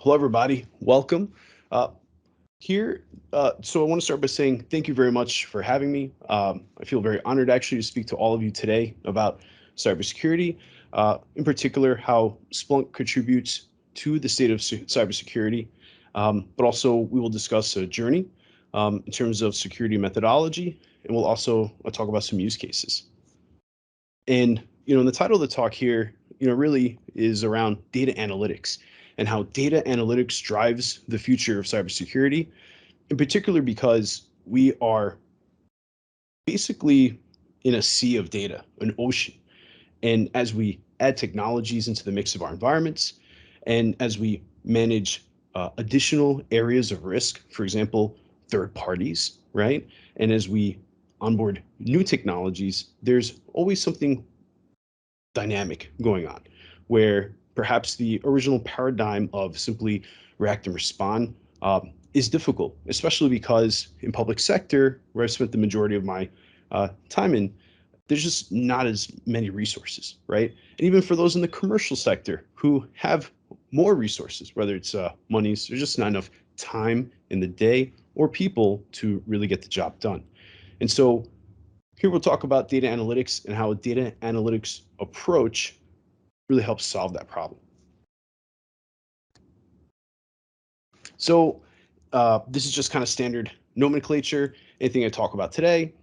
Hello, everybody. Welcome. Uh, so I want to start by saying thank you very much for having me. I feel very honored actually to speak to all of you today about cybersecurity, in particular how Splunk contributes to the state of cybersecurity, but also we will discuss a journey in terms of security methodology, and we'll also talk about some use cases. And the title of the talk here, really is around data analytics and how data analytics drives the future of cybersecurity, in particular because we are basically in a sea of data, an ocean. And as we add technologies into the mix of our environments, and as we manage additional areas of risk, for example, third parties, right? And as we onboard new technologies, there's always something dynamic going on where perhaps the original paradigm of simply react and respond is difficult, especially because in public sector, where I spent the majority of my time in, there's just not as many resources, right? And even for those in the commercial sector who have more resources, whether it's monies, there's just not enough time in the day or people to really get the job done. And so here we'll talk about data analytics and how a data analytics approach really helps solve that problem. So this is just kind of standard nomenclature. Anything I talk about today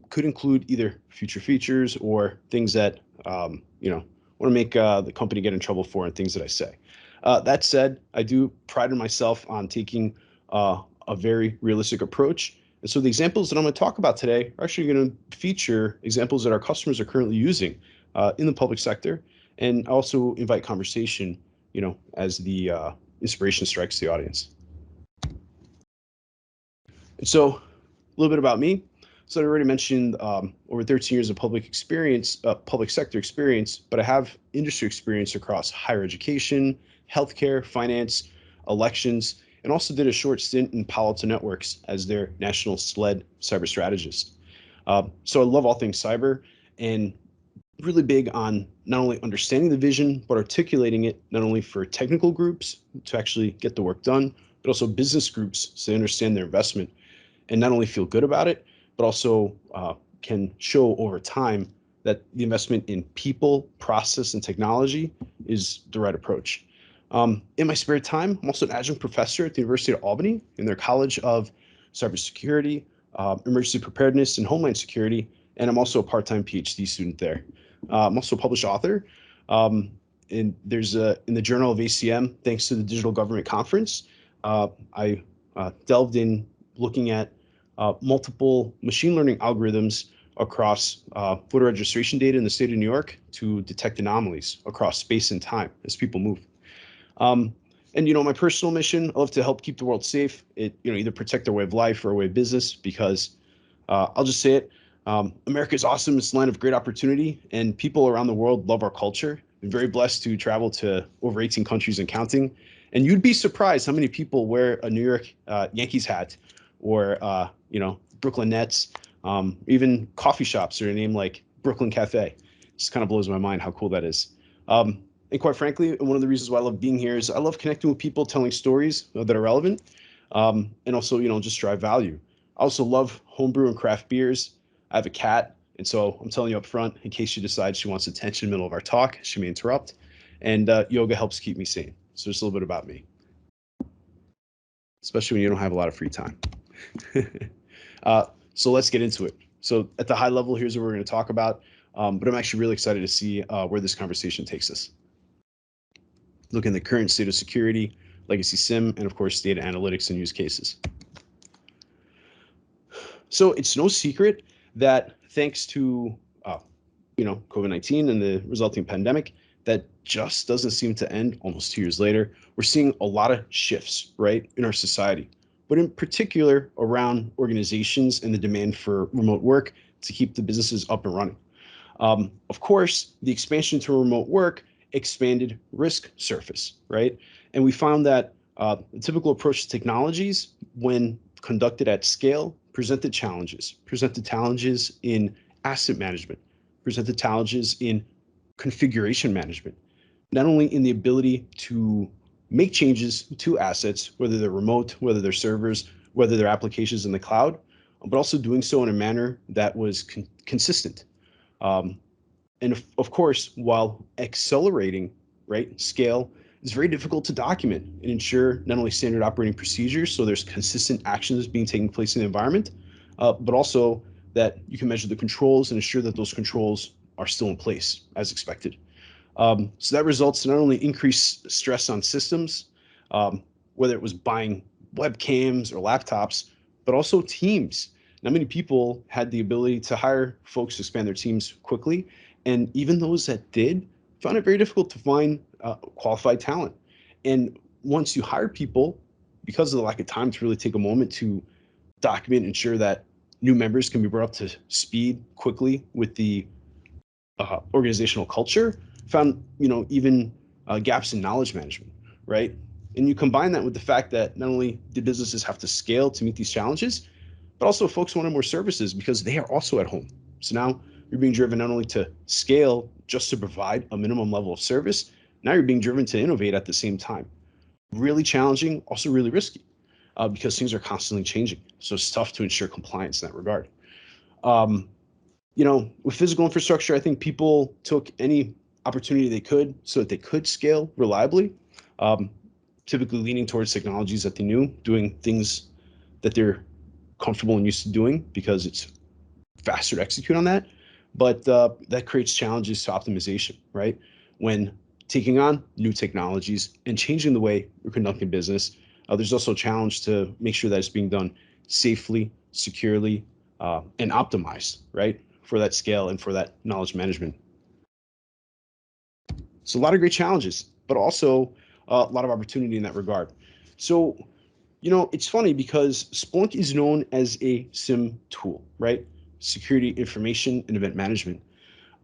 could include either future features or things that want to make the company get in trouble for and things that I say. That said, I do pride myself on taking a very realistic approach. And so the examples that I'm going to talk about today are actually going to feature examples that our customers are currently using in the public sector, and also invite conversation, as the inspiration strikes the audience. And so a little bit about me. So I already mentioned over 13 years of public sector experience, but I have industry experience across higher education, healthcare, finance, elections, and also did a short stint in Palo Alto Networks as their national SLED cyber strategist. So I love all things cyber and really big on not only understanding the vision, but articulating it not only for technical groups to actually get the work done, but also business groups so they understand their investment and not only feel good about it, but also can show over time that the investment in people, process, and technology is the right approach. In my spare time, I'm also an adjunct professor at the University of Albany in their College of Cybersecurity, Emergency Preparedness, and Homeland Security, and I'm also a part-time PhD student there. I'm also a published author. And there's in the Journal of ACM, thanks to the Digital Government Conference, I delved in looking at multiple machine learning algorithms across voter registration data in the state of New York to detect anomalies across space and time as people move. And my personal mission, I love to help keep the world safe. It either protect their way of life or way of business, because I'll just say it. America is awesome. It's a land of great opportunity, and people around the world love our culture. I'm very blessed to travel to over 18 countries and counting. And you'd be surprised how many people wear a New York Yankees hat, or Brooklyn Nets. Even coffee shops are a name like Brooklyn Cafe. It just kind of blows my mind how cool that is. And quite frankly, one of the reasons why I love being here is I love connecting with people, telling stories that are relevant, and also just drive value. I also love homebrew and craft beers. I have a cat, and so I'm telling you up front, in case she decides she wants attention in the middle of our talk, she may interrupt. And yoga helps keep me sane. So just a little bit about me, especially when you don't have a lot of free time. So let's get into it. So at the high level, here's what we're going to talk about, but I'm actually really excited to see where this conversation takes us. Look in the current state of security, legacy SIEM, and of course, data analytics and use cases. So it's no secret that thanks to COVID-19 and the resulting pandemic, that just doesn't seem to end almost 2 years later. We're seeing a lot of shifts, right, in our society, but in particular around organizations and the demand for remote work to keep the businesses up and running. Of course, the expansion to remote work expanded risk surface, right? And we found that the typical approach to technologies, when conducted at scale, presented challenges in asset management, presented challenges in configuration management, not only in the ability to make changes to assets, whether they're remote, whether they're servers, whether they're applications in the cloud, but also doing so in a manner that was consistent. And of course, while accelerating, right, scale, it's very difficult to document and ensure not only standard operating procedures, so there's consistent actions being taken place in the environment, but also that you can measure the controls and ensure that those controls are still in place as expected. So that results in not only increased stress on systems, whether it was buying webcams or laptops, but also teams. Not many people had the ability to hire folks to expand their teams quickly. And even those that did found it very difficult to find qualified talent. And once you hire people, because of the lack of time to really take a moment to document, ensure that new members can be brought up to speed quickly with the organizational culture, found even gaps in knowledge management, right? And you combine that with the fact that not only did businesses have to scale to meet these challenges, but also folks wanted more services because they are also at home. So now you're being driven not only to scale just to provide a minimum level of service, now you're being driven to innovate at the same time. Really challenging, also really risky because things are constantly changing. So it's tough to ensure compliance in that regard. With physical infrastructure, I think people took any opportunity they could so that they could scale reliably, typically leaning towards technologies that they knew, doing things that they're comfortable and used to doing because it's faster to execute on that. But that creates challenges to optimization, right? When taking on new technologies and changing the way we're conducting business, there's also a challenge to make sure that it's being done safely, securely, and optimized, right? For that scale and for that knowledge management. So a lot of great challenges, but also a lot of opportunity in that regard. So, it's funny because Splunk is known as a SIEM tool, right? Security, information, and event management.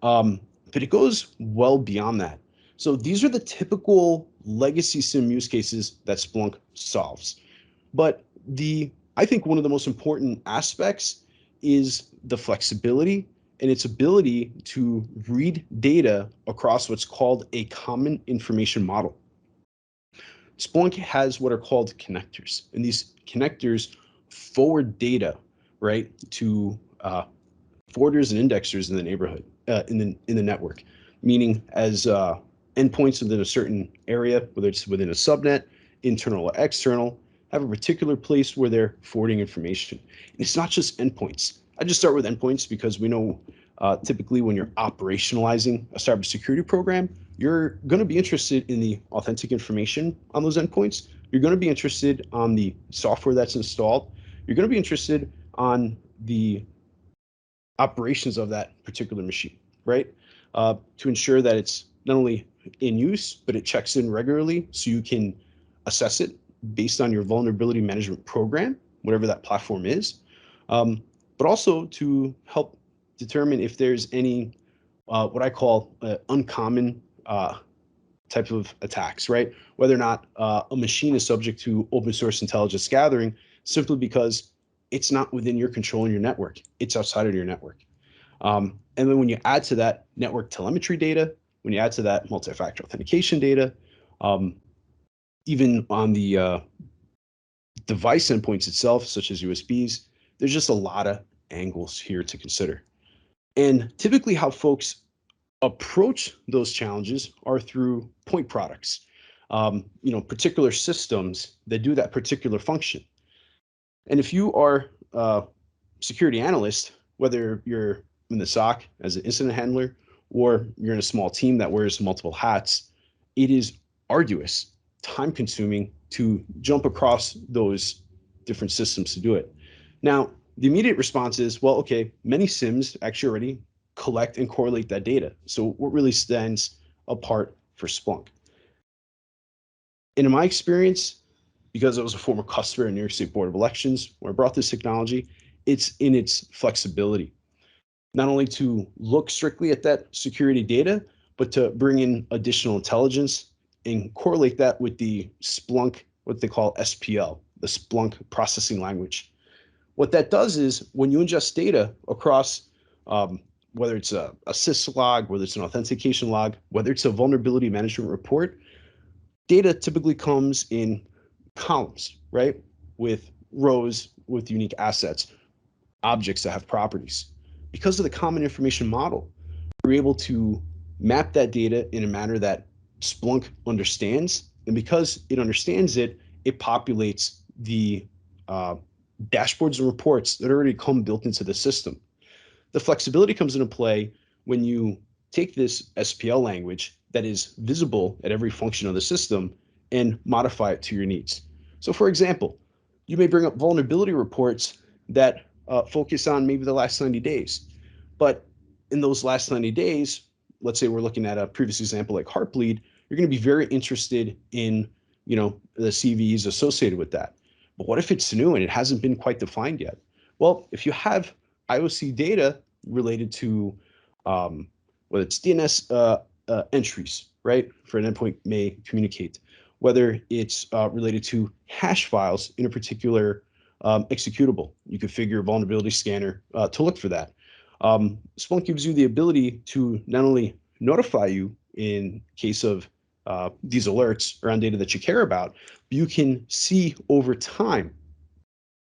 But it goes well beyond that. So these are the typical legacy SIEM use cases that Splunk solves. But I think one of the most important aspects is the flexibility and its ability to read data across what's called a common information model. Splunk has what are called connectors, and these connectors forward data, right, to forwarders and indexers in the neighborhood, in the network, meaning as endpoints within a certain area, whether it's within a subnet, internal or external, have a particular place where they're forwarding information. And it's not just endpoints. I just start with endpoints because we know typically when you're operationalizing a cybersecurity program, you're going to be interested in the authentic information on those endpoints. You're going to be interested on the software that's installed. You're going to be interested on the operations of that particular machine, right? To ensure that it's not only in use, but it checks in regularly so you can assess it based on your vulnerability management program, whatever that platform is, but also to help determine if there's any what I call uncommon type of attacks, right? Whether or not a machine is subject to open source intelligence gathering simply because it's not within your control in your network. It's outside of your network. And then when you add to that network telemetry data, when you add to that multi-factor authentication data, even on the device endpoints itself, such as USBs, there's just a lot of angles here to consider. And typically how folks approach those challenges are through point products, particular systems that do that particular function. And if you are a security analyst, whether you're in the SOC as an incident handler or you're in a small team that wears multiple hats, it is arduous, time consuming to jump across those different systems to do it. Now, the immediate response is, well, okay, many SIEMs actually already collect and correlate that data. So what really stands apart for Splunk? And in my experience, because I was a former customer in New York State Board of Elections, when I brought this technology, it's in its flexibility. Not only to look strictly at that security data, but to bring in additional intelligence and correlate that with the Splunk, what they call SPL, the Splunk processing language. What that does is when you ingest data across, whether it's a sys log, whether it's an authentication log, whether it's a vulnerability management report, Data typically comes in columns, right? With rows with unique assets, objects that have properties. Because of the common information model, we're able to map that data in a manner that Splunk understands. And because it understands it, it populates the dashboards and reports that already come built into the system. The flexibility comes into play when you take this SPL language that is visible at every function of the system and modify it to your needs. So for example, you may bring up vulnerability reports that focus on maybe the last 90 days. But in those last 90 days, let's say we're looking at a previous example like Heartbleed, you're going to be very interested in, the CVEs associated with that. But what if it's new and it hasn't been quite defined yet? Well, if you have IOC data related to whether it's DNS entries, right, for an endpoint may communicate, whether it's related to hash files in a particular executable. You could figure a vulnerability scanner to look for that. Splunk gives you the ability to not only notify you in case of these alerts around data that you care about, but you can see over time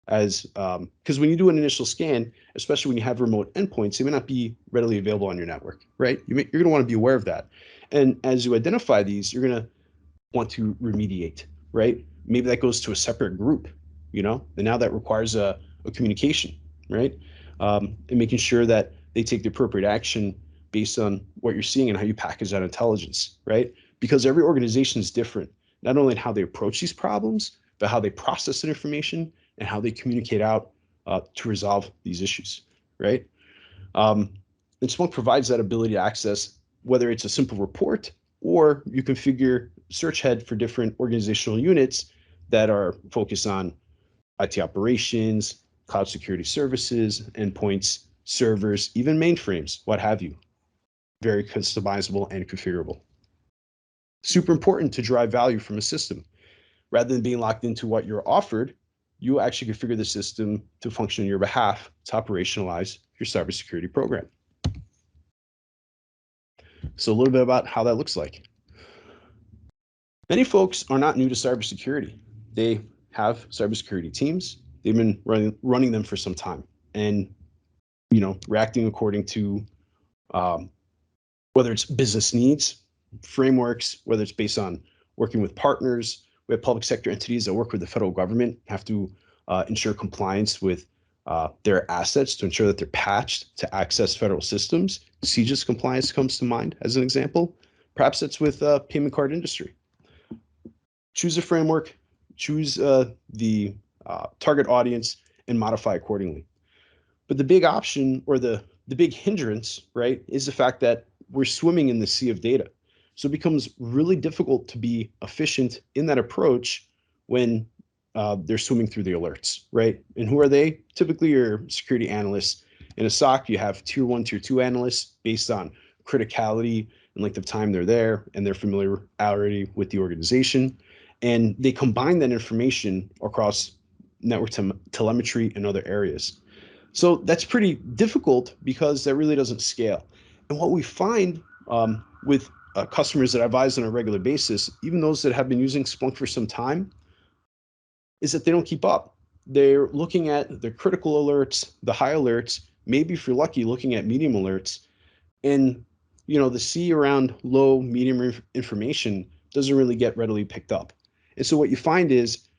as because when you do an initial scan, especially when you have remote endpoints, they may not be readily available on your network, right? You're going to want to be aware of that. And as you identify these, you're going to want to remediate, right? Maybe that goes to a separate group, and now that requires a communication, right? And making sure that they take the appropriate action based on what you're seeing and how you package that intelligence, right? Because every organization is different, not only in how they approach these problems, but how they process that information and how they communicate out to resolve these issues, right? And Splunk provides that ability to access whether it's a simple report or you configure search head for different organizational units that are focused on IT operations, cloud security services, endpoints, servers, even mainframes, what have you. Very customizable and configurable. Super important to drive value from a system. Rather than being locked into what you're offered, you actually configure the system to function on your behalf to operationalize your cybersecurity program. So a little bit about how that looks like. Many folks are not new to cybersecurity. They have cybersecurity teams. They've been running them for some time and, reacting according to whether it's business needs, frameworks, whether it's based on working with partners. We have public sector entities that work with the federal government, have to ensure compliance with their assets to ensure that they're patched to access federal systems. CJIS compliance comes to mind as an example. Perhaps that's with payment card industry. Choose a framework, choose the target audience, and modify accordingly. But the big option or the big hindrance, right, is the fact that we're swimming in the sea of data. So it becomes really difficult to be efficient in that approach when they're swimming through the alerts, right? And who are they? Typically, your security analysts. In a SOC, you have tier 1, tier 2 analysts based on criticality and length of time they're there and their familiarity with the organization. And they combine that information across network telemetry and other areas. So that's pretty difficult because that really doesn't scale. And what we find with customers that I advise on a regular basis, even those that have been using Splunk for some time, is that they don't keep up. They're looking at the critical alerts, the high alerts, maybe if you're lucky, looking at medium alerts. And the sea around low, medium information doesn't really get readily picked up. And so what you find is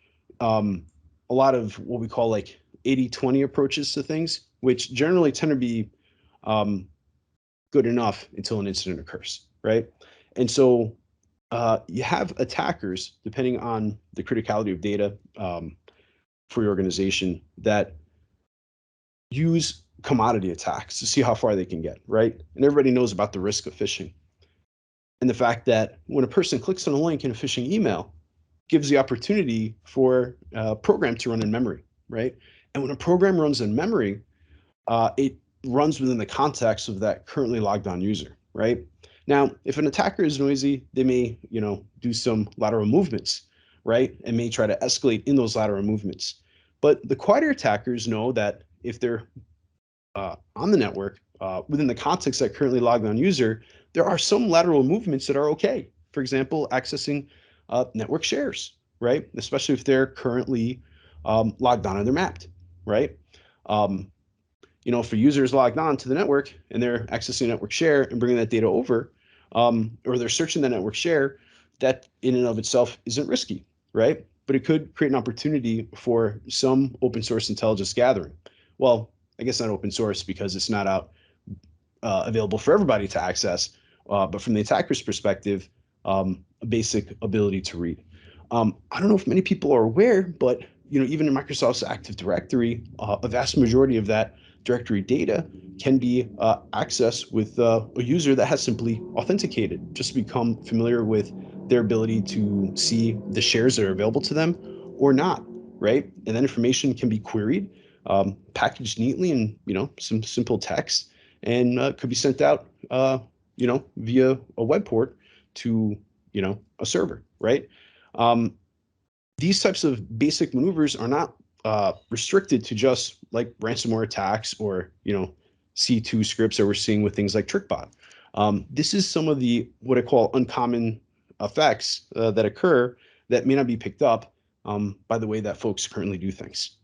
a lot of what we call like 80-20 approaches to things, which generally tend to be good enough until an incident occurs, right? And so you have attackers, depending on the criticality of data for your organization, that use commodity attacks to see how far they can get, right? And everybody knows about the risk of phishing. And the fact that when a person clicks on a link in a phishing email, gives the opportunity for a program to run in memory, right? And when a program runs in memory, it runs within the context of that currently logged on user, right? Now, if an attacker is noisy, they may, do some lateral movements, right? And may try to escalate in those lateral movements. But the quieter attackers know that if they're on the network, within the context of that currently logged on user, there are some lateral movements that are okay. For example, accessing network shares, right? Especially if they're currently logged on and they're mapped, right? Um, if a user is logged on to the network and they're accessing a network share and bringing that data over, or they're searching the network share, that in and of itself isn't risky, right? But it could create an opportunity for some open source intelligence gathering. Well, I guess not open source because it's not out available for everybody to access, but from the attacker's perspective, a basic ability to read. I don't know if many people are aware, but even in Microsoft's Active Directory, a vast majority of that directory data can be accessed with a user that has simply authenticated, just to become familiar with their ability to see the shares that are available to them or not, right? And that information can be queried, packaged neatly in some simple text, and could be sent out via a web port to a server, right? Um, these types of basic maneuvers are not restricted to just like ransomware attacks or C2 scripts that we're seeing with things like TrickBot. This is some of the what I call uncommon effects that occur that may not be picked up by the way that folks currently do things.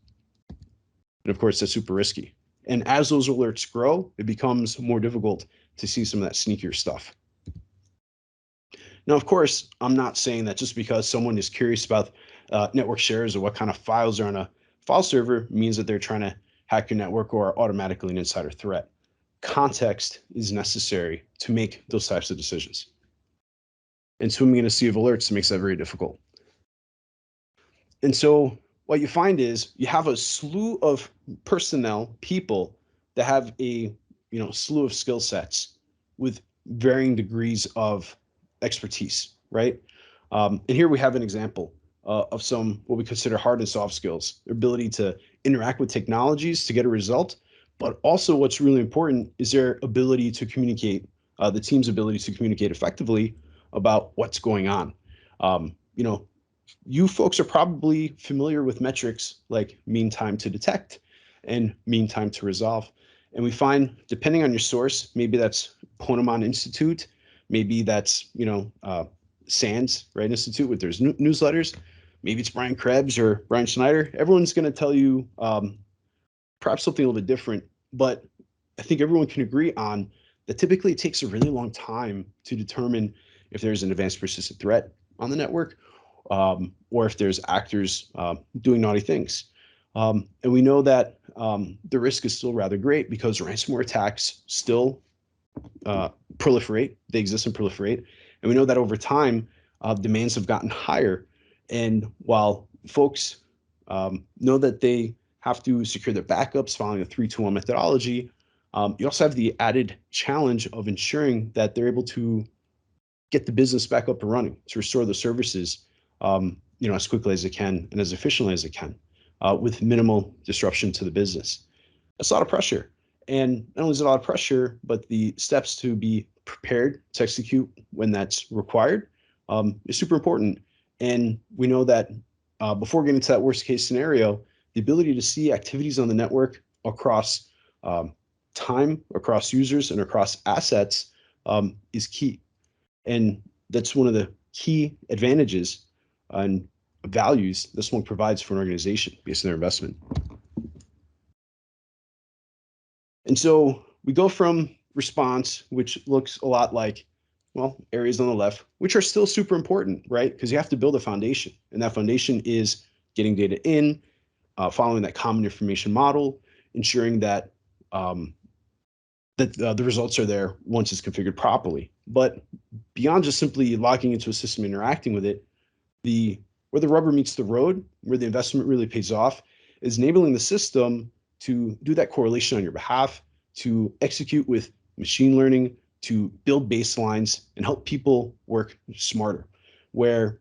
And of course, that's super risky. And as those alerts grow, it becomes more difficult to see some of that sneakier stuff. Now, of course, I'm not saying that just because someone is curious about network shares or what kind of files are on a file server means that they're trying to hack your network or are automatically an insider threat. Context is necessary to make those types of decisions. And swimming in a sea of alerts makes that very difficult. And so what you find is you have a slew of personnel, people that have a slew of skill sets with varying degrees of expertise, right? And here we have an example of some what we consider hard and soft skills, their ability to interact with technologies to get a result, but also what's really important is their ability to communicate, the team's ability to communicate effectively about what's going on. You folks are probably familiar with metrics like mean time to detect and mean time to resolve. And we find, depending on your source, maybe that's Ponemon Institute, maybe that's, SANS, right, Institute with their newsletters, maybe it's Brian Krebs or Brian Schneider. Everyone's going to tell you perhaps something a little bit different, but I think everyone can agree on that typically it takes a really long time to determine if there's an advanced persistent threat on the network, or if there's actors doing naughty things. And we know that the risk is still rather great because ransomware attacks still proliferate. They exist and proliferate. And we know that over time, demands have gotten higher. And while folks know that they have to secure their backups following a 3-2-1 methodology, you also have the added challenge of ensuring that they're able to get the business back up and running, to restore the services as quickly as it can and as efficiently as it can, with minimal disruption to the business. That's a lot of pressure. And not only is it a lot of pressure, but the steps to be prepared to execute when that's required is super important. And we know that before getting to that worst case scenario, the ability to see activities on the network across time, across users, and across assets is key. And that's one of the key advantages and values this one provides for an organization based on their investment. And so we go from response, which looks a lot like, areas on the left, which are still super important, right? Because you have to build a foundation. And that foundation is getting data in, following that common information model, ensuring that the results are there once it's configured properly. But beyond just simply logging into a system, interacting with it, where the rubber meets the road, where the investment really pays off, is enabling the system to do that correlation on your behalf, to execute with machine learning, to build baselines and help people work smarter, where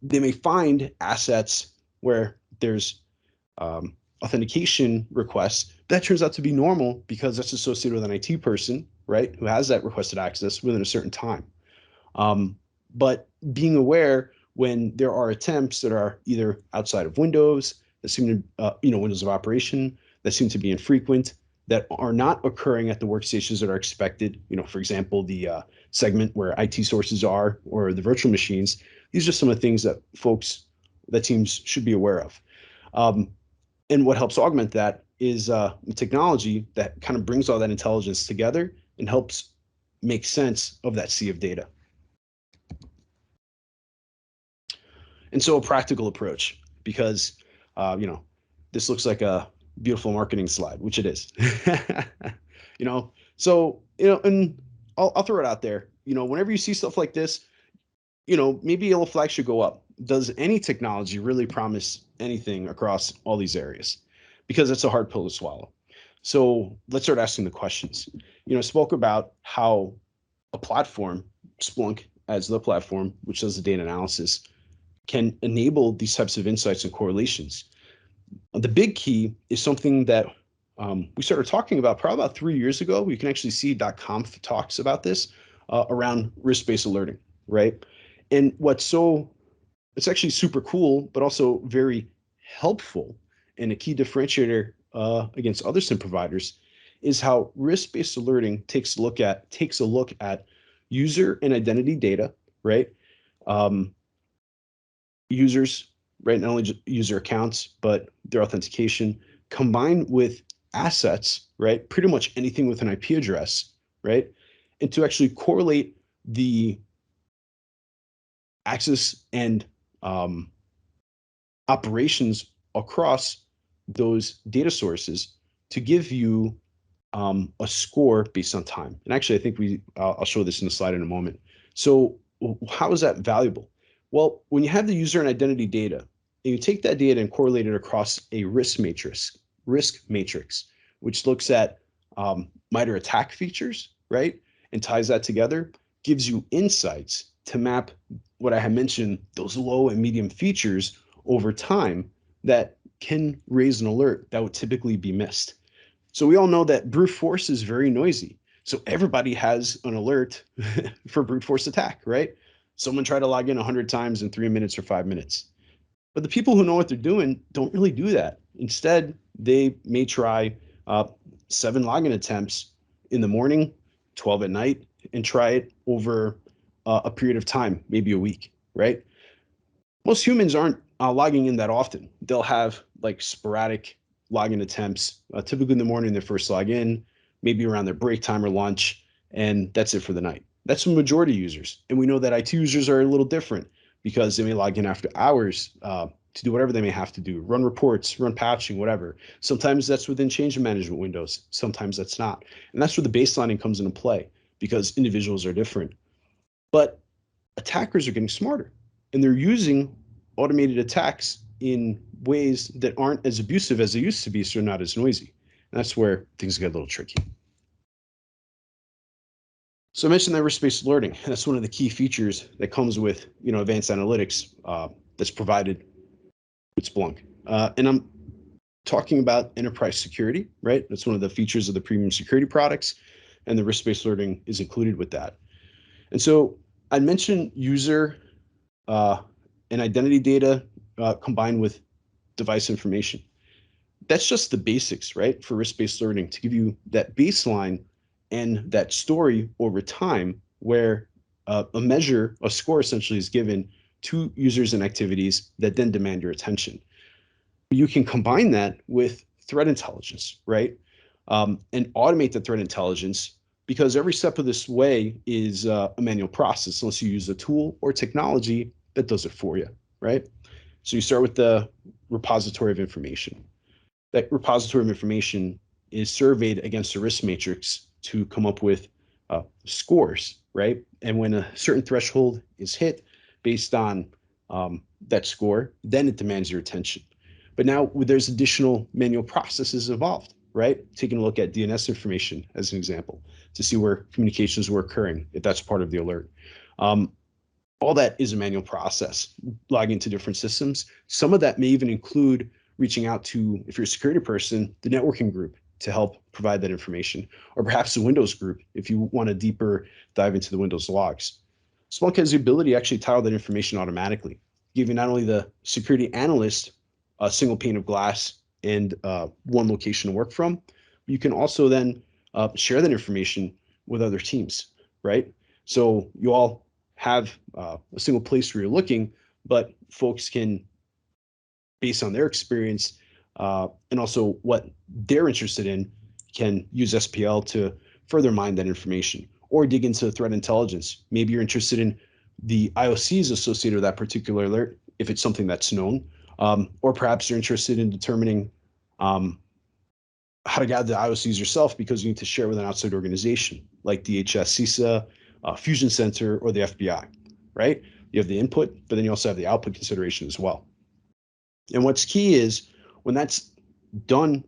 they may find assets where there's authentication requests. That turns out to be normal because that's associated with an IT person, right, who has that requested access within a certain time. But being aware when there are attempts that are either outside of Windows, that seem to, Windows of operation, that seem to be infrequent, that are not occurring at the workstations that are expected. For example, the segment where IT sources are, or the virtual machines. These are some of the things that teams should be aware of. And what helps augment that is technology that kind of brings all that intelligence together and helps make sense of that sea of data. And so a practical approach, because this looks like a beautiful marketing slide, which it is. And I'll throw it out there. Whenever you see stuff like this, maybe yellow flag should go up. Does any technology really promise anything across all these areas? Because it's a hard pill to swallow. So let's start asking the questions. Spoke about how a platform, Splunk as the platform, which does the data analysis, can enable these types of insights and correlations. The big key is something that we started talking about probably about 3 years ago. You can actually see .conf talks about this around risk-based alerting, right? And it's actually super cool, but also very helpful, and a key differentiator against other SIEM providers is how risk-based alerting takes a look at user and identity data, right? Users, right? Not only just user accounts, but their authentication, combined with assets, right? Pretty much anything with an IP address, right? And to actually correlate the access and operations across those data sources to give you a score based on time. And actually, I think I'll show this in the slide in a moment. So how is that valuable? Well, when you have the user and identity data, and you take that data and correlate it across a risk matrix, which looks at MITRE attack features, right? And ties that together, gives you insights to map what I had mentioned, those low and medium features over time that can raise an alert that would typically be missed. So we all know that brute force is very noisy. So everybody has an alert for brute force attack, right? Someone tried to log in 100 times in 3 minutes or 5 minutes. But the people who know what they're doing don't really do that. Instead, they may try 7 login attempts in the morning, 12 at night, and try it over a period of time, maybe a week, right? Most humans aren't logging in that often. They'll have like sporadic login attempts, typically in the morning, their first login, maybe around their break time or lunch, and that's it for the night. That's the majority of users. And we know that IT users are a little different because they may log in after hours to do whatever they may have to do, run reports, run patching, whatever. Sometimes that's within change management windows. Sometimes that's not. And that's where the baselining comes into play because individuals are different. But attackers are getting smarter, and they're using automated attacks in ways that aren't as abusive as they used to be, so they're not as noisy. And that's where things get a little tricky. So I mentioned that risk-based alerting. That's one of the key features that comes with advanced analytics that's provided with Splunk. And I'm talking about enterprise security, right? That's one of the features of the premium security products, and the risk-based alerting is included with that. And so I mentioned user and identity data combined with device information. That's just the basics, right? For risk-based alerting, to give you that baseline and that story over time where a score essentially is given to users and activities that then demand your attention. You can combine that with threat intelligence, right? And automate the threat intelligence, because every step of this way is a manual process unless you use a tool or technology that does it for you, right? So you start with the repository of information. That repository of information is surveyed against a risk matrix to come up with scores, right? And when a certain threshold is hit based on that score, then it demands your attention. But now there's additional manual processes involved, right? Taking a look at DNS information as an example to see where communications were occurring, if that's part of the alert. All that is a manual process, logging into different systems. Some of that may even include reaching out to, if you're a security person, the networking group to help provide that information, or perhaps the Windows group if you want a deeper dive into the Windows logs. Splunk has the ability to actually tile that information automatically, giving not only the security analyst a single pane of glass and one location to work from, You can also then share that information with other teams, right? So you all have a single place where you're looking, but folks can, based on their experience and also what they're interested in, can use SPL to further mine that information or dig into threat intelligence. Maybe you're interested in the IOCs associated with that particular alert, if it's something that's known, or perhaps you're interested in determining how to gather the IOCs yourself because you need to share with an outside organization like DHS, CISA, Fusion Center, or the FBI, right? You have the input, but then you also have the output consideration as well. And what's key is when that's done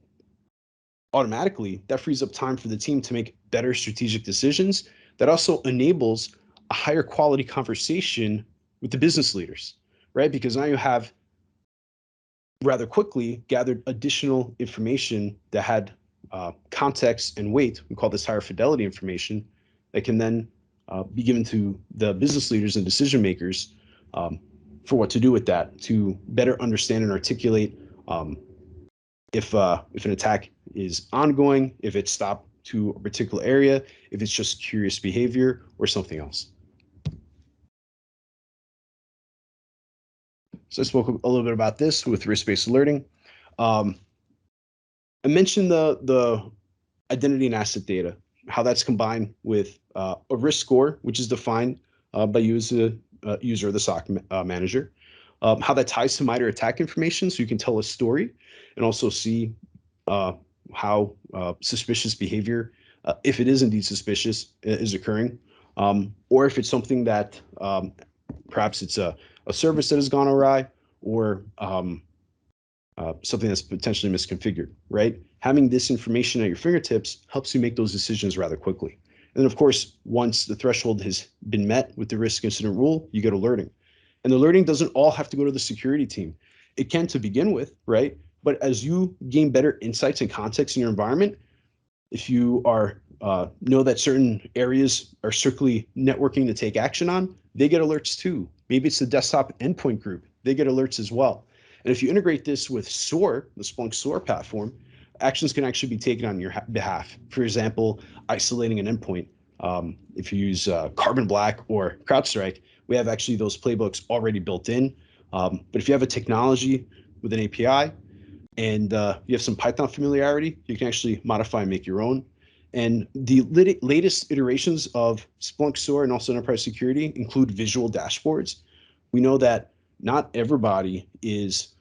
automatically, that frees up time for the team to make better strategic decisions. That also enables a higher quality conversation with the business leaders, right? Because now you have rather quickly gathered additional information that had context and weight. We call this higher fidelity information that can then be given to the business leaders and decision makers for what to do with that, to better understand and articulate if an attack is ongoing, if it's stopped to a particular area, if it's just curious behavior or something else. So I spoke a little bit about this with risk-based alerting. I mentioned the identity and asset data, how that's combined with a risk score, which is defined by you as a user of the SOC manager, how that ties to MITRE attack information so you can tell a story and also see how suspicious behavior, if it is indeed suspicious, is occurring, or if it's something that perhaps it's a service that has gone awry or something that's potentially misconfigured, right? Having this information at your fingertips helps you make those decisions rather quickly. And then, of course, once the threshold has been met with the risk incident rule, you get alerting. And the alerting doesn't all have to go to the security team. It can to begin with, right? But as you gain better insights and context in your environment, if you are know that certain areas are strictly networking to take action on, they get alerts too. Maybe it's the desktop endpoint group. They get alerts as well. And if you integrate this with SOAR, the Splunk SOAR platform, actions can actually be taken on your behalf. For example, isolating an endpoint. If you use Carbon Black or CrowdStrike, we have actually those playbooks already built in. But if you have a technology with an API and you have some Python familiarity, you can actually modify and make your own. And the latest iterations of Splunk SOAR and also enterprise security include visual dashboards. We know that not everybody is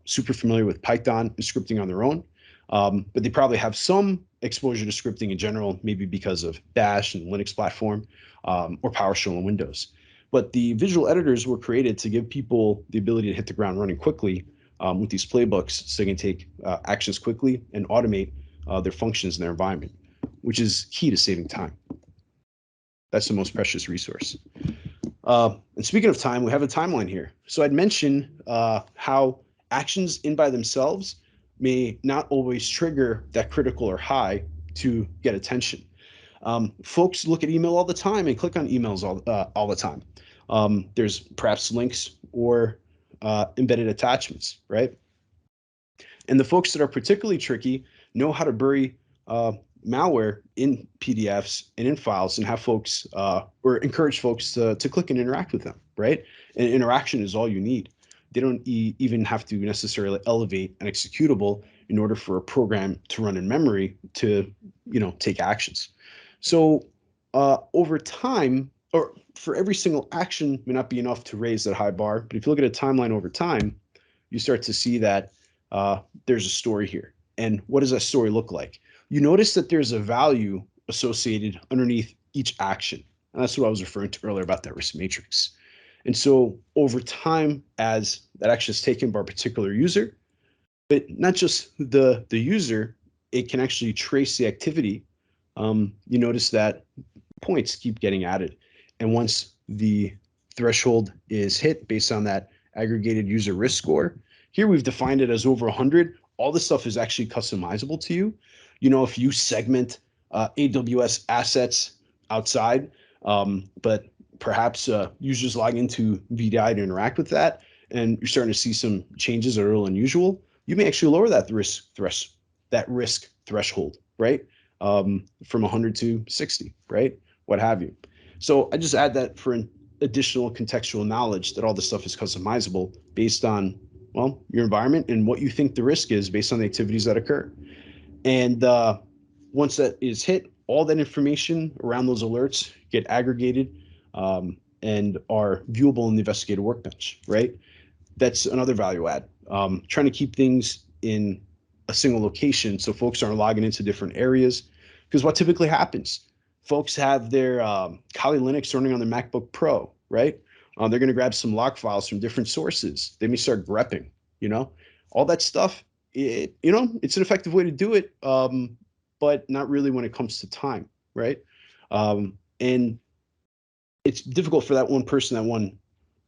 super familiar with Python and scripting on their own, but they probably have some exposure to scripting in general, maybe because of Bash and Linux platform or PowerShell and Windows. But the visual editors were created to give people the ability to hit the ground running quickly with these playbooks so they can take actions quickly and automate their functions in their environment, which is key to saving time. That's the most precious resource. And speaking of time, we have a timeline here. So I'd mentioned how actions in by themselves may not always trigger that critical or high to get attention. Folks look at email all the time and click on emails all the time. There's perhaps links or embedded attachments, right? And the folks that are particularly tricky know how to bury malware in PDFs and in files and have folks or encourage folks to click and interact with them, right? And interaction is all you need. They don't even have to necessarily elevate an executable in order for a program to run in memory to, take actions. So over time, or for every single action may not be enough to raise that high bar, but if you look at a timeline over time, you start to see that there's a story here. And what does that story look like? You notice that there's a value associated underneath each action. And that's what I was referring to earlier about that risk matrix. And so over time, as that action is taken by a particular user, but not just the user, it can actually trace the activity. You notice that points keep getting added. And once the threshold is hit based on that aggregated user risk score, here we've defined it as over 100. All this stuff is actually customizable to you. If you segment AWS assets outside, but perhaps users log into VDI to interact with that, and you're starting to see some changes that are a little unusual, you may actually lower that risk threshold. right? From 100 to 60, right? What have you. So I just add that for an additional contextual knowledge that all this stuff is customizable based on, well, your environment and what you think the risk is based on the activities that occur. And once that is hit, all that information around those alerts get aggregated and are viewable in the investigative workbench, right? That's another value add. Trying to keep things in a single location so folks aren't logging into different areas. Because what typically happens, folks have their Kali Linux running on their MacBook Pro, right? They're going to grab some log files from different sources. They may start grepping, all that stuff. It's an effective way to do it, but not really when it comes to time, right? And it's difficult for that one person, that one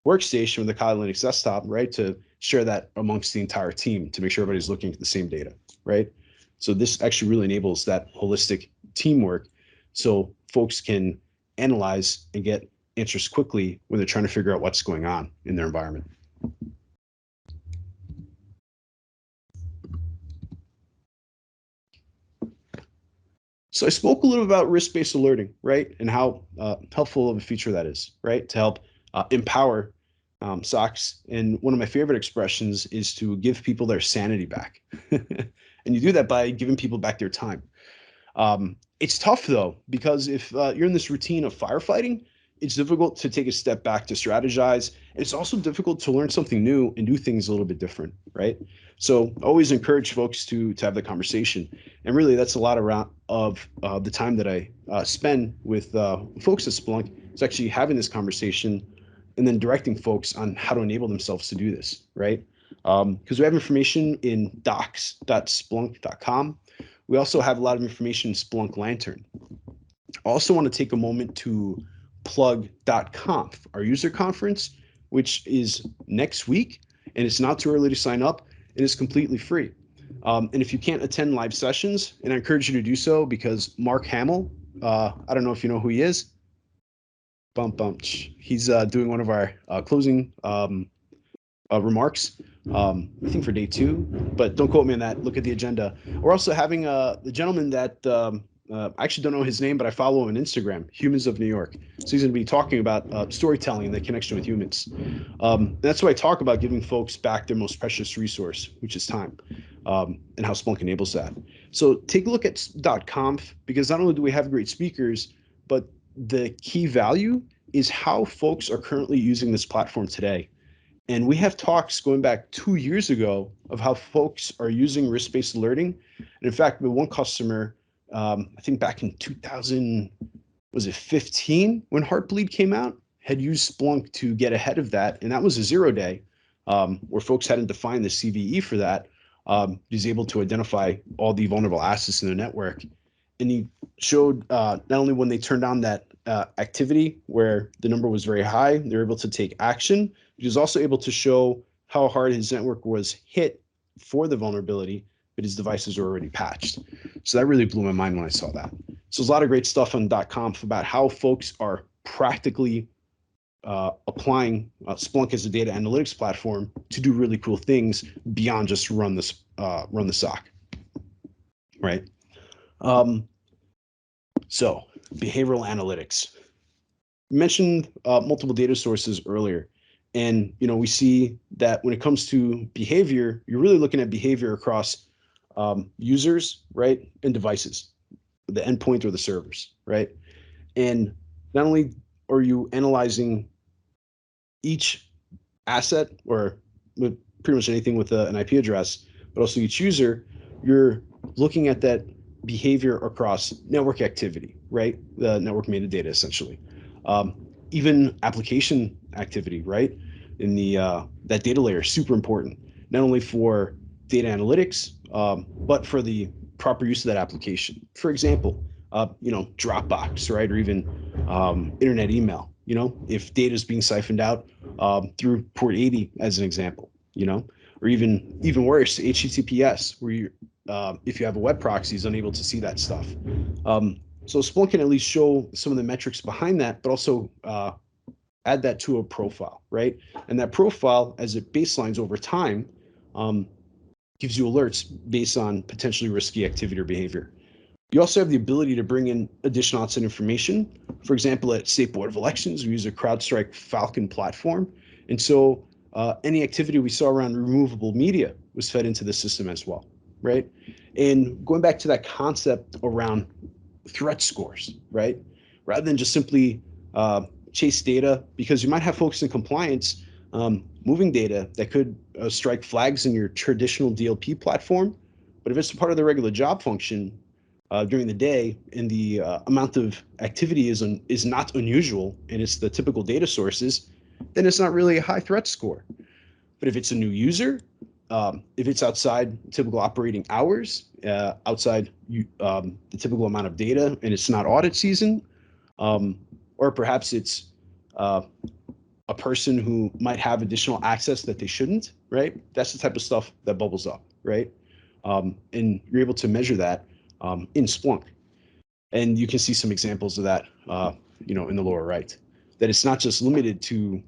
workstation with the Kali Linux desktop, right, to share that amongst the entire team to make sure everybody's looking at the same data, right? So this actually really enables that holistic teamwork so folks can analyze and get answers quickly when they're trying to figure out what's going on in their environment. So I spoke a little about risk-based alerting, right, and how helpful of a feature that is, right, to help empower SOCs. And one of my favorite expressions is to give people their sanity back. And you do that by giving people back their time. It's tough though, because if you're in this routine of firefighting, it's difficult to take a step back to strategize. And it's also difficult to learn something new and do things a little bit different, right? So always encourage folks to have the conversation. And really, that's a lot around of the time that I spend with folks at Splunk. It's actually having this conversation and then directing folks on how to enable themselves to do this, right? Because we have information in docs.splunk.com. We also have a lot of information in Splunk Lantern. I also want to take a moment to plug .conf, our user conference, which is next week, and it's not too early to sign up. It is completely free. And if you can't attend live sessions, and I encourage you to do so because Mark Hamill, I don't know if you know who he is. He's doing one of our closing remarks, I think for day 2, but don't quote me on that. Look at the agenda. We're also having the gentleman that I actually don't know his name, but I follow him on Instagram, Humans of New York. So he's going to be talking about storytelling and the connection with humans. That's why I talk about giving folks back their most precious resource, which is time, and how Splunk enables that. So take a look at .conf, because not only do we have great speakers, but the key value is how folks are currently using this platform today. And we have talks going back 2 years ago of how folks are using risk-based alerting. And in fact, with one customer, I think back in 2000, was it 15 when Heartbleed came out, had used Splunk to get ahead of that. And that was a 0-day where folks hadn't defined the CVE for that. He's able to identify all the vulnerable assets in the network. And he showed not only when they turned on that activity where the number was very high, they were able to take action. He was also able to show how hard his network was hit for the vulnerability, but his devices were already patched. So that really blew my mind when I saw that. So there's a lot of great stuff on .conf about how folks are practically applying Splunk as a data analytics platform to do really cool things beyond just run the SOC, right? So behavioral analytics. You mentioned multiple data sources earlier. And we see that when it comes to behavior, you're really looking at behavior across users, right, and devices, the endpoint or the servers, right? And not only are you analyzing each asset or with pretty much anything with an IP address, but also each user, you're looking at that behavior across network activity, right? The network metadata, essentially. Even application activity, right? In the that data layer is super important, not only for data analytics, but for the proper use of that application. For example, Dropbox, right, or even internet email. If data is being siphoned out through port 80, as an example, or even worse, HTTPS, where you if you have a web proxy, is unable to see that stuff. So Splunk can at least show some of the metrics behind that, but also add that to a profile, right? And that profile, as it baselines over time, gives you alerts based on potentially risky activity or behavior. You also have the ability to bring in additional outside information. For example, at State Board of Elections, we use a CrowdStrike Falcon platform. And so any activity we saw around removable media was fed into the system as well, right? And going back to that concept around threat scores, right? Rather than just simply chase data, because you might have folks in compliance moving data that could strike flags in your traditional DLP platform. But if it's part of the regular job function during the day and the amount of activity is not unusual and it's the typical data sources, then it's not really a high threat score. But if it's a new user, if it's outside typical operating hours, outside the typical amount of data, and it's not audit season, or perhaps it's a person who might have additional access that they shouldn't, right? That's the type of stuff that bubbles up, right? And you're able to measure that in Splunk. And you can see some examples of that, in the lower right. That it's not just limited to,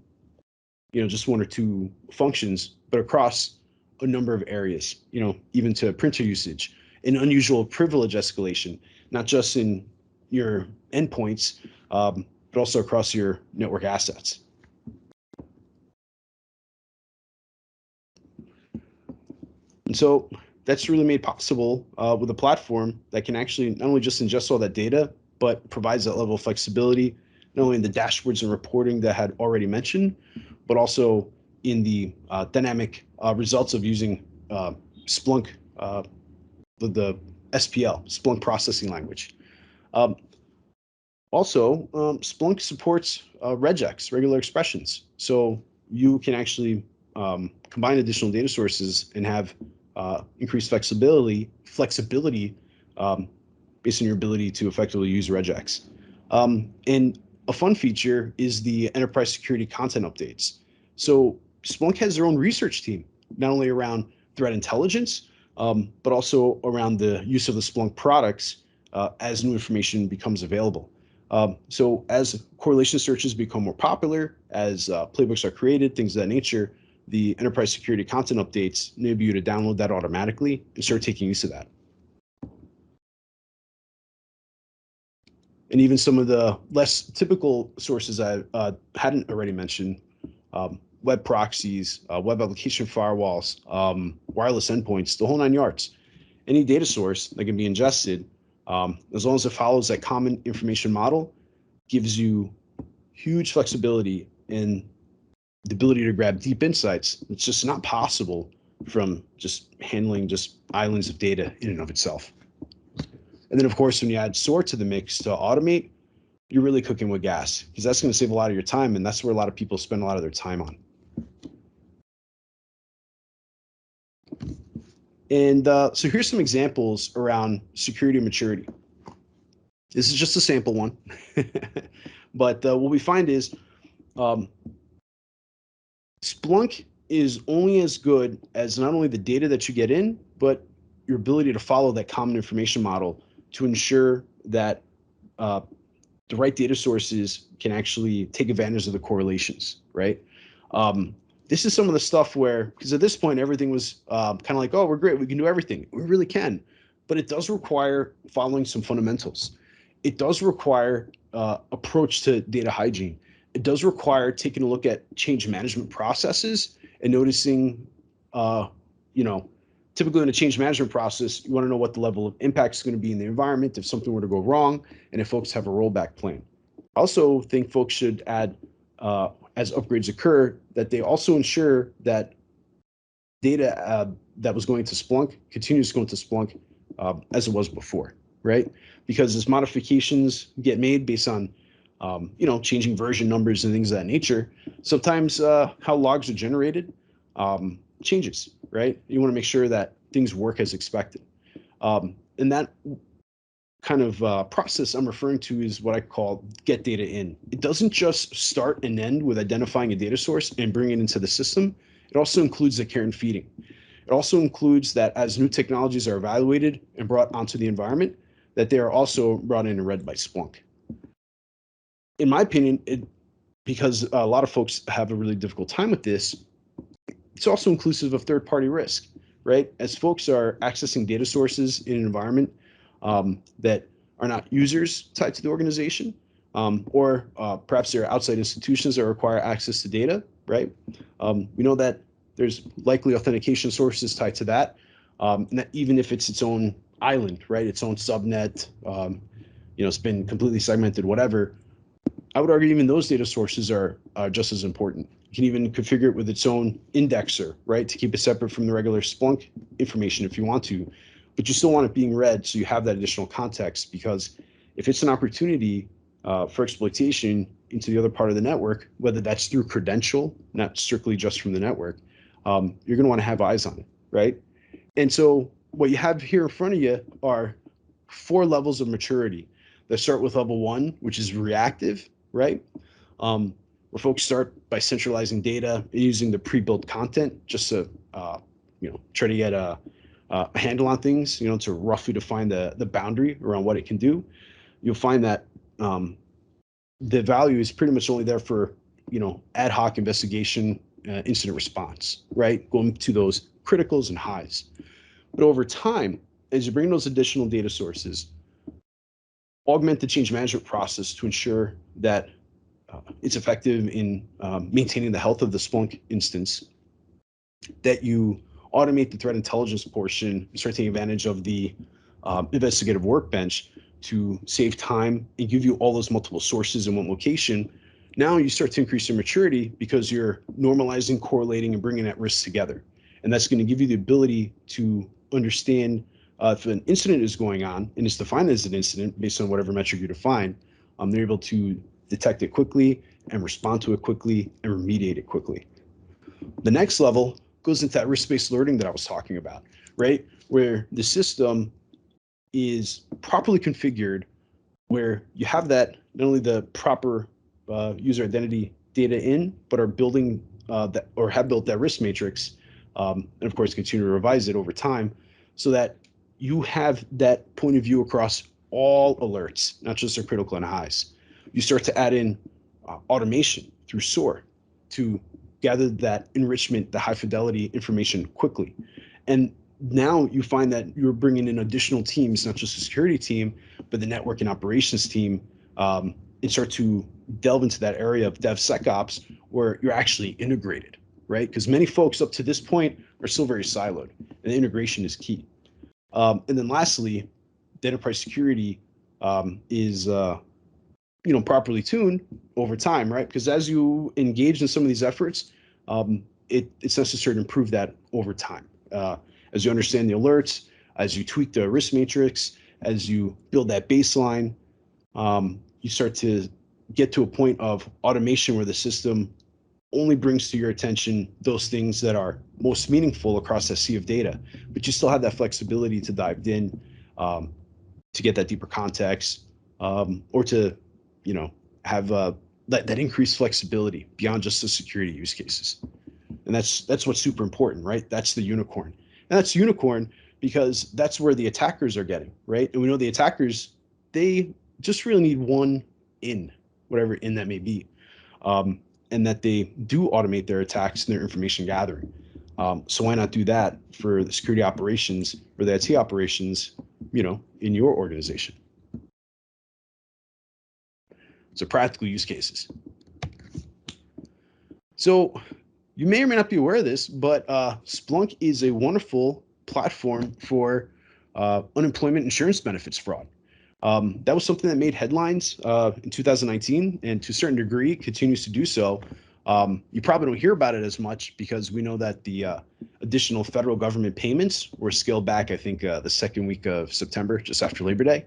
just one or two functions, but across a number of areas, even to printer usage, an unusual privilege escalation, not just in your endpoints, but also across your network assets. And so that's really made possible with a platform that can actually not only just ingest all that data, but provides that level of flexibility, not only in the dashboards and reporting that I had already mentioned, but also in the dynamic results of using Splunk, the SPL, Splunk processing language. Also, Splunk supports regex, regular expressions. So you can actually combine additional data sources and have increased flexibility based on your ability to effectively use regex. And a fun feature is the enterprise security content updates. So Splunk has their own research team, not only around threat intelligence, but also around the use of the Splunk products as new information becomes available. So as correlation searches become more popular, as playbooks are created, things of that nature, the enterprise security content updates enable you to download that automatically and start taking use of that. And even some of the less typical sources I hadn't already mentioned, web proxies, web application firewalls, wireless endpoints, the whole 9 yards. Any data source that can be ingested, as long as it follows that common information model, gives you huge flexibility in the ability to grab deep insights. It's just not possible from just handling just islands of data in and of itself. And then, of course, when you add SOAR to the mix to automate, you're really cooking with gas, because that's going to save a lot of your time, and that's where a lot of people spend a lot of their time on. And so here's some examples around security maturity. This is just a sample one, but what we find is Splunk is only as good as not only the data that you get in, but your ability to follow that common information model to ensure that the right data sources can actually take advantage of the correlations, right? This is some of the stuff where, because at this point, everything was kind of like, oh, we're great, we can do everything. We really can, but it does require following some fundamentals. It does require approach to data hygiene. It does require taking a look at change management processes and noticing, typically in a change management process, you want to know what the level of impact is going to be in the environment if something were to go wrong, and if folks have a rollback plan. I also think folks should add, as upgrades occur, that they also ensure that data that was going to Splunk continues going to Splunk as it was before, right? Because as modifications get made based on changing version numbers and things of that nature, sometimes how logs are generated changes, right? You want to make sure that things work as expected. And that kind of process I'm referring to is what I call get data in. It doesn't just start and end with identifying a data source and bringing it into the system. It also includes the care and feeding. It also includes that as new technologies are evaluated and brought onto the environment, that they are also brought in and read by Splunk. In my opinion, because a lot of folks have a really difficult time with this, it's also inclusive of third-party risk, right? As folks are accessing data sources in an environment, that are not users tied to the organization, or perhaps they're outside institutions that require access to data, right? We know that there's likely authentication sources tied to that, and that even if it's its own island, right, its own subnet, it's been completely segmented, whatever. I would argue even those data sources are just as important. You can even configure it with its own indexer, right, to keep it separate from the regular Splunk information if you want to, but you still want it being read so you have that additional context, because if it's an opportunity for exploitation into the other part of the network, whether that's through credential, not strictly just from the network, you're going to want to have eyes on it, right? And so what you have here in front of you are 4 levels of maturity that start with level 1, which is reactive, right? Where folks start by centralizing data and using the pre-built content just to, try to get a handle on things, to roughly define the boundary around what it can do. You'll find that the value is pretty much only there for, ad hoc investigation, incident response, right? Going to those criticals and highs. But over time, as you bring those additional data sources, augment the change management process to ensure that it's effective in maintaining the health of the Splunk instance, that you automate the threat intelligence portion, start taking advantage of the investigative workbench to save time and give you all those multiple sources in one location. Now you start to increase your maturity because you're normalizing, correlating, and bringing that risk together. And that's going to give you the ability to understand if an incident is going on and it's defined as an incident based on whatever metric you define, they're able to detect it quickly and respond to it quickly and remediate it quickly. The next level goes into that risk-based alerting that I was talking about, right? Where the system is properly configured, where you have that, not only the proper user identity data in, but are building that, or have built that risk matrix, and of course continue to revise it over time, so that you have that point of view across all alerts, not just the critical and highs. You start to add in automation through SOAR to gather that enrichment, the high fidelity information quickly. And now you find that you're bringing in additional teams, not just the security team, but the network and operations team, and start to delve into that area of DevSecOps where you're actually integrated, right? Because many folks up to this point are still very siloed, and the integration is key. And then lastly, the enterprise security is properly tuned over time, right? Because as you engage in some of these efforts, it's necessary to improve that over time. As you understand the alerts, as you tweak the risk matrix, as you build that baseline, you start to get to a point of automation where the system only brings to your attention those things that are most meaningful across that sea of data, but you still have that flexibility to dive in, to get that deeper context, or to, have that increased flexibility beyond just the security use cases. And that's what's super important, right? That's the unicorn. And that's unicorn because that's where the attackers are getting, right? And we know the attackers, they just really need one in, whatever in that may be, and that they do automate their attacks and their information gathering. So why not do that for the security operations or the IT operations, in your organization? So practical use cases. So you may or may not be aware of this, but Splunk is a wonderful platform for unemployment insurance benefits fraud. That was something that made headlines in 2019, and to a certain degree continues to do so. You probably don't hear about it as much because we know that the additional federal government payments were scaled back, I think, the second week of September, just after Labor Day.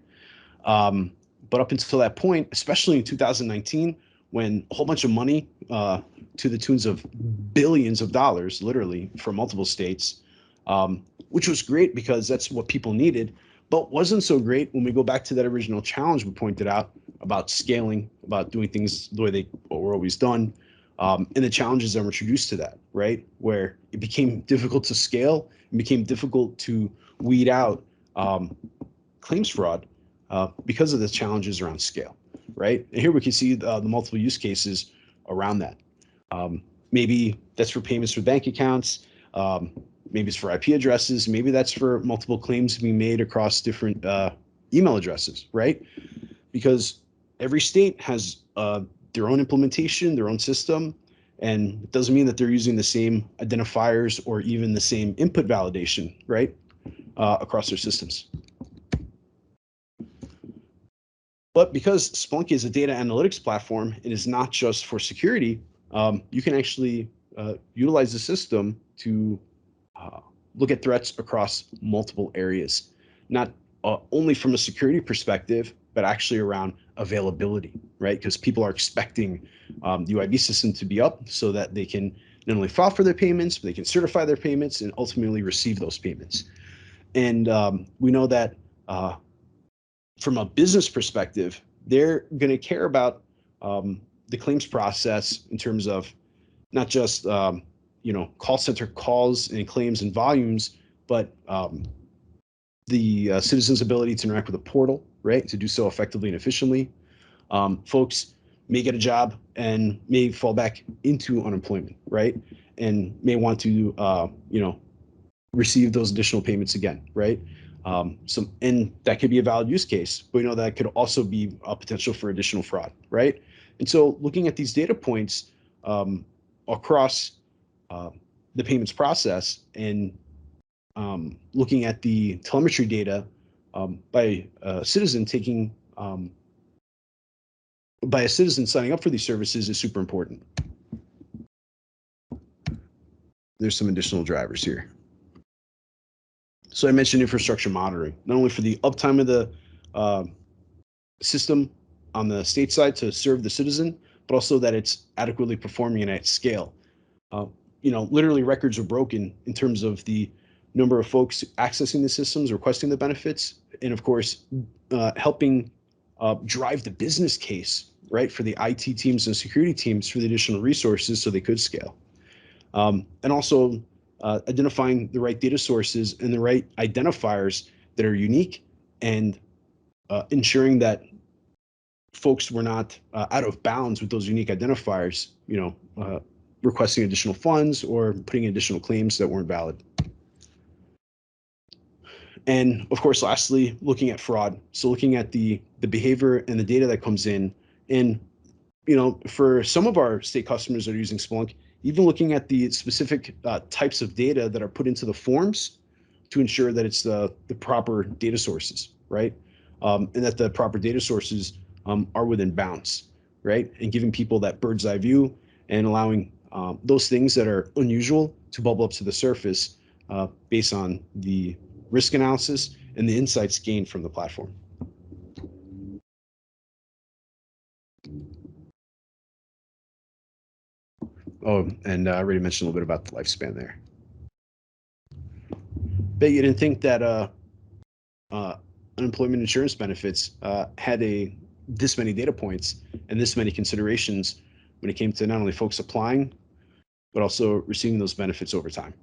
But up until that point, especially in 2019, when a whole bunch of money to the tunes of billions of dollars, literally, from multiple states, which was great because that's what people needed, but wasn't so great when we go back to that original challenge we pointed out about scaling, about doing things the way they were always done, and the challenges that were introduced to that, right? Where it became difficult to scale, it became difficult to weed out claims fraud because of the challenges around scale, right? And here we can see the multiple use cases around that. Maybe that's for payments for bank accounts. Maybe it's for IP addresses. Maybe that's for multiple claims being made across different email addresses, right? Because every state has their own implementation, their own system, and it doesn't mean that they're using the same identifiers or even the same input validation, right, across their systems. But because Splunk is a data analytics platform, it is not just for security. You can actually utilize the system to look at threats across multiple areas, not only from a security perspective, but actually around availability, right? Because people are expecting the UIB system to be up so that they can not only file for their payments, but they can certify their payments and ultimately receive those payments. And we know that from a business perspective, they're going to care about the claims process in terms of not just call center calls and claims and volumes, but the citizen's ability to interact with a portal, right, to do so effectively and efficiently. Folks may get a job and may fall back into unemployment, right, and may want to receive those additional payments again, right? And that could be a valid use case, but we know that could also be a potential for additional fraud, right? And so looking at these data points across the payments process and looking at the telemetry data by a citizen signing up for these services is super important. There's some additional drivers here. So I mentioned infrastructure monitoring, not only for the uptime of the system on the state side to serve the citizen, but also that it's adequately performing and at scale. Literally records are broken in terms of the number of folks accessing the systems, requesting the benefits, and of course, helping drive the business case, right, for the IT teams and security teams for the additional resources so they could scale. And also identifying the right data sources and the right identifiers that are unique and ensuring that folks were not out of bounds with those unique identifiers, requesting additional funds or putting in additional claims that weren't valid. And of course, lastly, looking at fraud. So looking at the behavior and the data that comes in. And, for some of our state customers that are using Splunk, even looking at the specific types of data that are put into the forms to ensure that it's the proper data sources, right? And that the proper data sources are within bounds, right? And giving people that bird's eye view and allowing those things that are unusual to bubble up to the surface based on the risk analysis and the insights gained from the platform. Oh, and I already mentioned a little bit about the lifespan there. Bet you didn't think that unemployment insurance benefits had this many data points and this many considerations when it came to not only folks applying, but also receiving those benefits over time.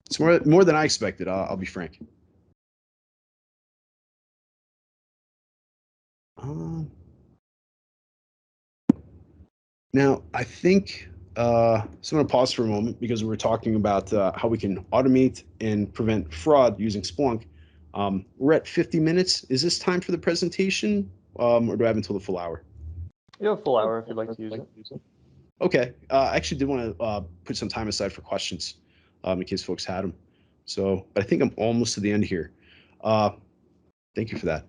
It's more than I expected, I'll be frank. Now, I think, so I'm going to pause for a moment because we're talking about how we can automate and prevent fraud using Splunk. We're at 50 minutes. Is this time for the presentation, or do I have until the full hour? You have a full hour if you'd like to use it. Okay. I actually did want to put some time aside for questions in case folks had them. So, but I think I'm almost to the end here. Thank you for that.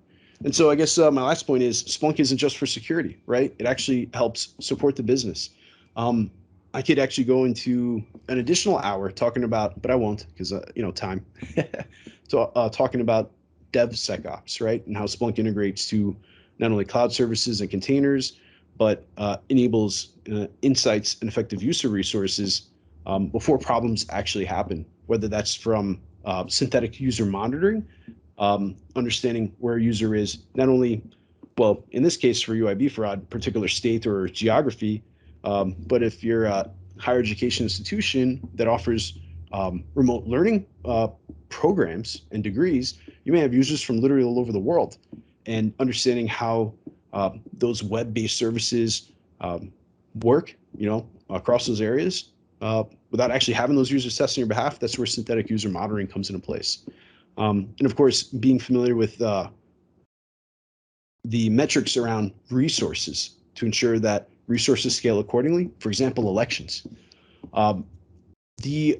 And so I guess my last point is Splunk isn't just for security, right? It actually helps support the business. I could actually go into an additional hour talking about, but I won't because, time. So talking about DevSecOps, right? And how Splunk integrates to not only cloud services and containers, but enables insights and effective use of resources before problems actually happen, whether that's from synthetic user monitoring, understanding where a user is, not only, well, in this case for UIB fraud, particular state or geography, but if you're a higher education institution that offers remote learning programs and degrees, you may have users from literally all over the world, and understanding how those web-based services work, across those areas without actually having those users testing on your behalf. That's where synthetic user monitoring comes into place. And of course, being familiar with the metrics around resources to ensure that resources scale accordingly. For example, elections. Um, the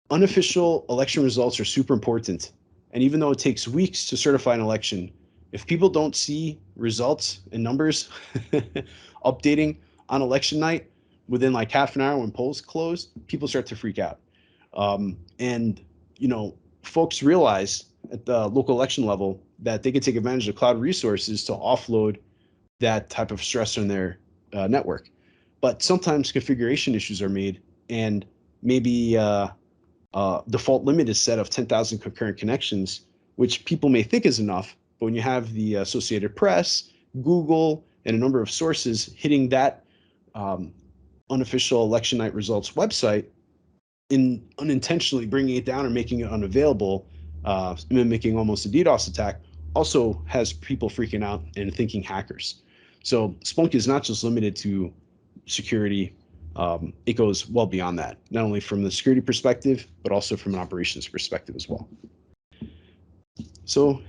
unofficial election results are super important. And even though it takes weeks to certify an election, if people don't see results and numbers updating on election night within like half an hour when polls close, people start to freak out. And, you know, folks realize at the local election level that they can take advantage of cloud resources to offload that type of stress on their network. But sometimes configuration issues are made, and maybe default limit is set of 10,000 concurrent connections, which people may think is enough. But when you have the Associated Press, Google, and a number of sources hitting that um, unofficial election night results website, in unintentionally bringing it down or making it unavailable, mimicking almost a DDoS attack, also has people freaking out and thinking hackers. So Splunk is not just limited to security. It goes well beyond that, not only from the security perspective, but also from an operations perspective as well. So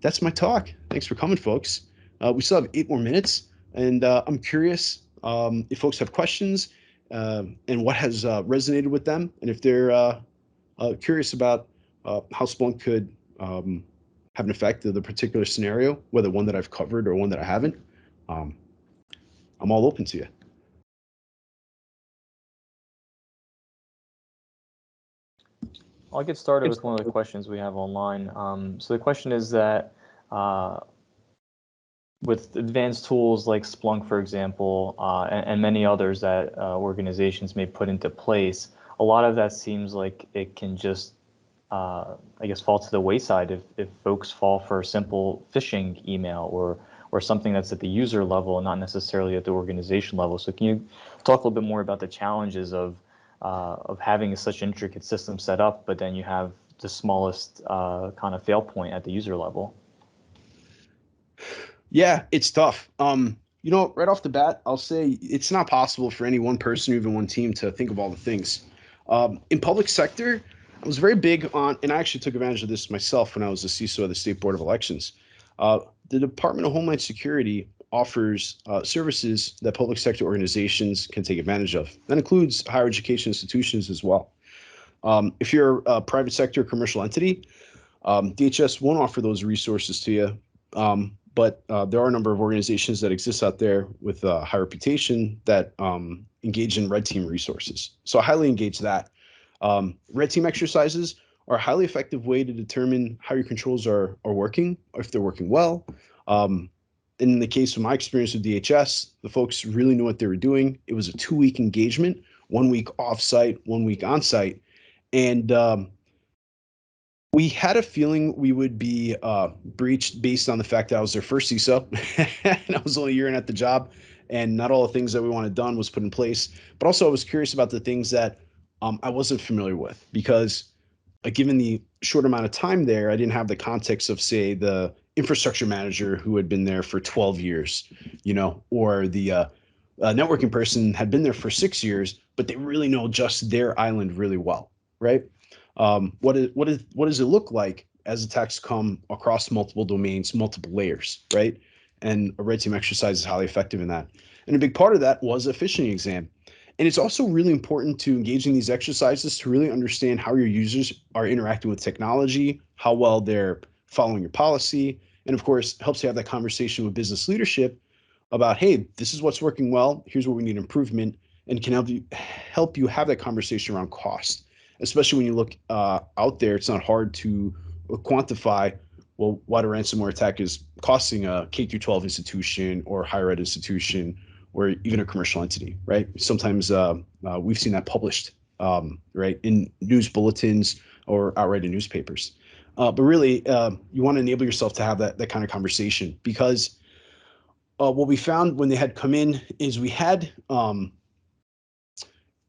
that's my talk. Thanks for coming, folks. We still have 8 more minutes, and I'm curious if folks have questions and what has resonated with them, and if they're curious about how Splunk could have an effect of the particular scenario, whether one that I've covered or one that I haven't. I'm all open to you. I'll get started with one of the questions we have online. So the question is that with advanced tools like Splunk, for example, and many others that organizations may put into place, a lot of that seems like it can just, I guess, fall to the wayside if folks fall for a simple phishing email or something that's at the user level and not necessarily at the organization level. So can you talk a little bit more about the challenges of having such an intricate system set up, but then you have the smallest kind of fail point at the user level? Yeah, it's tough. You know, right off the bat, I'll say it's not possible for any one person or even one team to think of all the things. In public sector, I was very big on, and I actually took advantage of this myself when I was the CISO of the State Board of Elections. The Department of Homeland Security offers services that public sector organizations can take advantage of. That includes higher education institutions as well. If you're a private sector commercial entity, DHS won't offer those resources to you, but there are a number of organizations that exist out there with a high reputation that engage in red team resources. So I highly engage that. Red team exercises are a highly effective way to determine how your controls are working, or if they're working well. In the case of my experience with DHS, the folks really knew what they were doing. It was a 2-week engagement, 1 week offsite, 1 week onsite. And we had a feeling we would be breached based on the fact that I was their first CISO and I was only a year in at the job, and not all the things that we wanted done was put in place. But also, I was curious about the things that I wasn't familiar with because, given the short amount of time there, I didn't have the context of, say, the infrastructure manager who had been there for 12 years, you know, or the networking person had been there for 6 years, but they really know just their island really well, right? What does it look like as attacks come across multiple domains, multiple layers, right? And a red team exercise is highly effective in that. And a big part of that was a phishing exam. And it's also really important to engage in these exercises to really understand how your users are interacting with technology, how well they're following your policy, and of course, helps you have that conversation with business leadership about, hey, this is what's working well, here's where we need improvement, and can help you have that conversation around cost. Especially when you look out there, it's not hard to quantify, well, what a ransomware attack is costing a K through 12 institution or higher ed institution or even a commercial entity, right? Sometimes we've seen that published, right, in news bulletins or outright in newspapers. But really, you want to enable yourself to have that kind of conversation, because what we found when they had come in is we had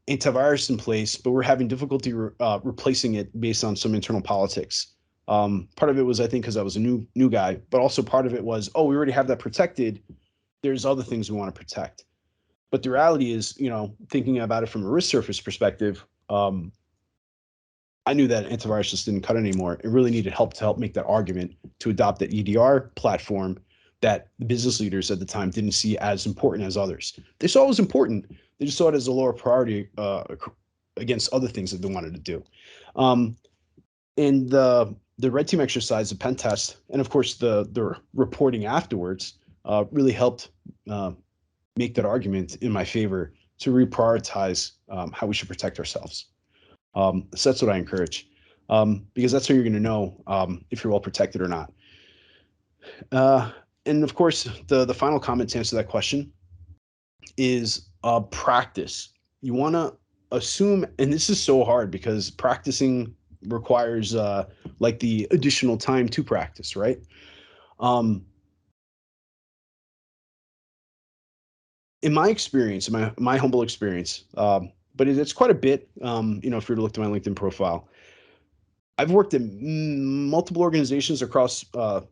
antivirus in place, but we're having difficulty replacing it based on some internal politics. Part of it was, I think, because I was a new guy, but also part of it was, oh, we already have that protected. There's other things we want to protect. But the reality is, you know, thinking about it from a risk surface perspective, I knew that antivirus just didn't cut anymore. It really needed help to help make that argument to adopt that EDR platform that the business leaders at the time didn't see as important as others. They saw it was important. They just saw it as a lower priority against other things that they wanted to do. And the red team exercise, the pen test, and of course the reporting afterwards really helped make that argument in my favor to reprioritize how we should protect ourselves. So that's what I encourage, because that's how you're going to know if you're well protected or not. And of course, the final comment to answer that question is practice. You want to assume, and this is so hard because practicing requires like the additional time to practice, right? In my experience, in my humble experience, but it's quite a bit, you know, if you were to look at my LinkedIn profile, I've worked in multiple organizations across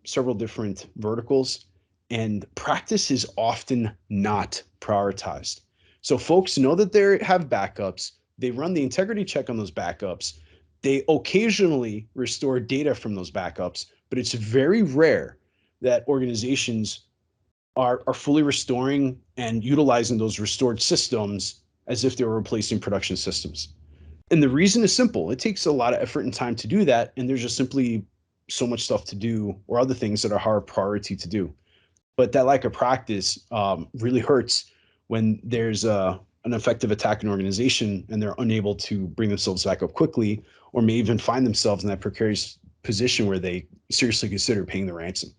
several different verticals, and practice is often not prioritized. So folks know that they have backups. They run the integrity check on those backups. They occasionally restore data from those backups, but it's very rare that organizations are fully restoring and utilizing those restored systems as if they were replacing production systems. And the reason is simple. It takes a lot of effort and time to do that. And there's just simply so much stuff to do or other things that are higher priority to do. But that lack of practice really hurts when there's an effective attack in an organization and they're unable to bring themselves back up quickly, or may even find themselves in that precarious position where they seriously consider paying the ransom.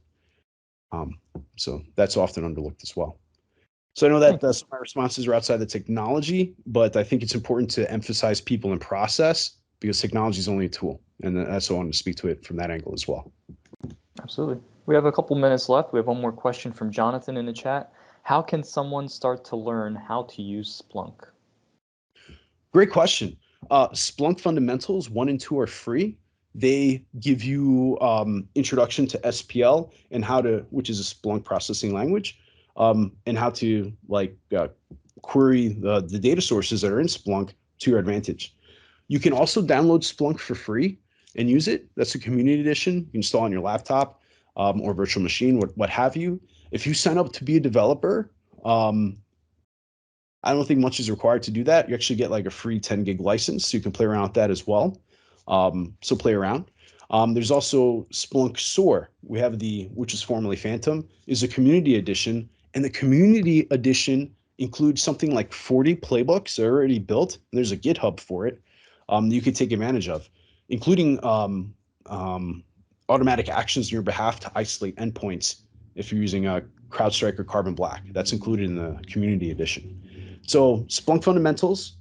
So that's often underlooked as well. So I know that some of my responses are outside the technology, but I think it's important to emphasize people and process because technology is only a tool. And that's why I wanted to speak to it from that angle as well. Absolutely. We have a couple minutes left. We have one more question from Jonathan in the chat. How can someone start to learn how to use Splunk? Great question. Splunk fundamentals 1 and 2 are free. They give you introduction to SPL and how to, which is a Splunk processing language, and how to like query the data sources that are in Splunk to your advantage. You can also download Splunk for free and use it. That's a community edition. You can install on your laptop or virtual machine, what have you. If you sign up to be a developer, I don't think much is required to do that. You actually get like a free 10 gig license, so you can play around with that as well. So play around. There's also Splunk SOAR. We have which is formerly Phantom, is a community edition, and the community edition includes something like 40 playbooks that are already built. And there's a GitHub for it you could take advantage of, including automatic actions on your behalf to isolate endpoints if you're using CrowdStrike or Carbon Black. That's included in the community edition. So Splunk fundamentals,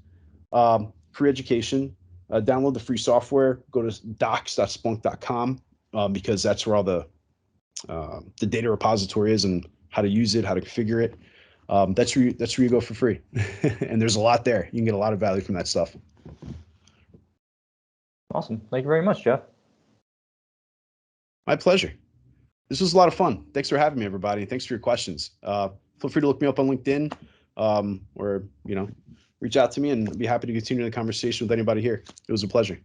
free education, download the free software, go to docs.splunk.com because that's where all the data repository is and how to use it, how to configure it. That's where you go for free. And there's a lot there. You can get a lot of value from that stuff. Awesome. Thank you very much, Jeff. My pleasure. This was a lot of fun. Thanks for having me, everybody. Thanks for your questions. Feel free to look me up on LinkedIn or, reach out to me and I'd be happy to continue the conversation with anybody here. It was a pleasure.